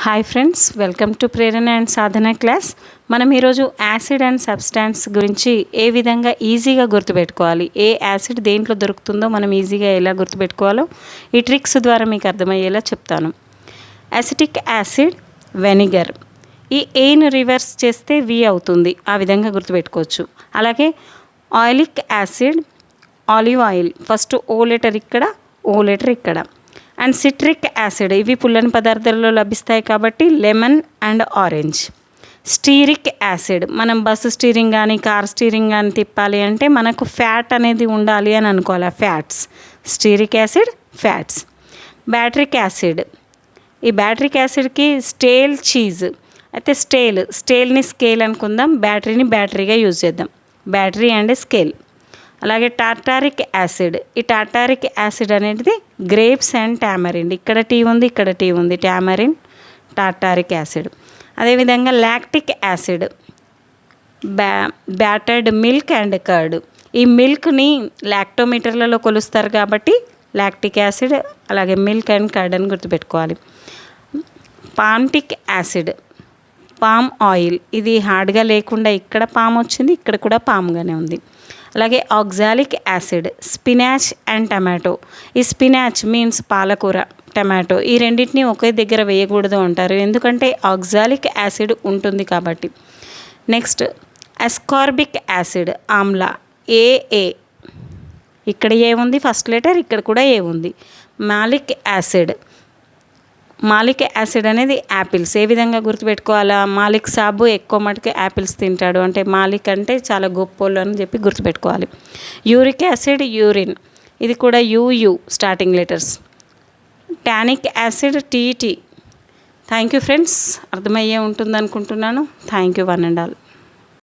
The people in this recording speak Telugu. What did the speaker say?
Hi friends, welcome to Prerana and Sadhana class. మనం ఈరోజు యాసిడ్ అండ్ సబ్స్టాన్స్ గురించి ఏ విధంగా ఈజీగా గుర్తుపెట్టుకోవాలి, ఏ యాసిడ్ దేంట్లో దొరుకుతుందో మనం ఈజీగా ఎలా గుర్తుపెట్టుకోవాలో ఈ ట్రిక్స్ ద్వారా మీకు అర్థమయ్యేలా చెప్తాను. Acetic acid, vinegar. ఈ ఏను రివర్స్ చేస్తే వి అవుతుంది, ఆ విధంగా గుర్తుపెట్టుకోవచ్చు. అలాగే oleic acid, olive oil. First O letter ఇక్కడ, ఓ లెటర్ ఇక్కడ. అండ్ సిట్రిక్ యాసిడ్, ఇవి పుల్లని పదార్థాలలో లభిస్తాయి కాబట్టి lemon and orange. Stearic acid, మనం బస్సు స్టీరింగ్ కానీ కార్ స్టీరింగ్ కానీ తిప్పాలి అంటే మనకు ఫ్యాట్ అనేది ఉండాలి అని అనుకోవాలి, fats. Stearic acid, fats. Butyric acid, ఈ బ్యాట్రిక్ యాసిడ్కి స్టేల్ చీజ్. అయితే స్టేల్ని స్కేల్ అనుకుందాం, బ్యాటరీని బ్యాటరీగా యూజ్ చేద్దాం. Battery and scale. అలాగే టార్టారిక్ యాసిడ్, ఈ టార్టారిక్ యాసిడ్ అనేది గ్రేప్స్ అండ్ టామరిన్. ఇక్కడ టీ ఉంది, ఇక్కడ టీ ఉంది. Tamarind, tartaric acid. అదేవిధంగా lactic acid, buttered milk and curd. ఈ మిల్క్ని లాక్టోమీటర్లలో కొలుస్తారు కాబట్టి లాక్టిక్ యాసిడ్, అలాగే మిల్క్ అండ్ కర్డ్ అని గుర్తుపెట్టుకోవాలి. Palmitic acid, palm oil. ఇది హార్డ్గా లేకుండా ఇక్కడ పామ్ వచ్చింది, ఇక్కడ కూడా పామ్గానే ఉంది. అలాగే oxalic acid, spinach and tomato. ఈ స్పినాచ్ మీన్స్ పాలకూర, టమాటో, ఈ రెండింటిని ఒకే దగ్గర వేయకూడదు అంటారు, ఎందుకంటే ఆక్సాలిక్ యాసిడ్ ఉంటుంది కాబట్టి. Next ascorbic acid, Amla. ఏఏ, ఇక్కడ ఏ ఉంది ఫస్ట్ లెటర్, ఇక్కడ కూడా ఏ ఉంది. మాలిక్ యాసిడ్, మాలిక్ యాసిడ్ అనేది యాపిల్స్. ఏ విధంగా గుర్తుపెట్టుకోవాలా, మాలిక్ సాబు ఎక్కువ మటుకు యాపిల్స్ తింటాడు అంటే మాలిక్ అంటే చాలా గొప్పోళ్ళు అని చెప్పి గుర్తుపెట్టుకోవాలి. Uric acid, urine. ఇది కూడా UU starting letters. Tonic acid, TT. Thank you friends, అర్థమయ్యే ఉంటుంది అనుకుంటున్నాను. Thank you one and all.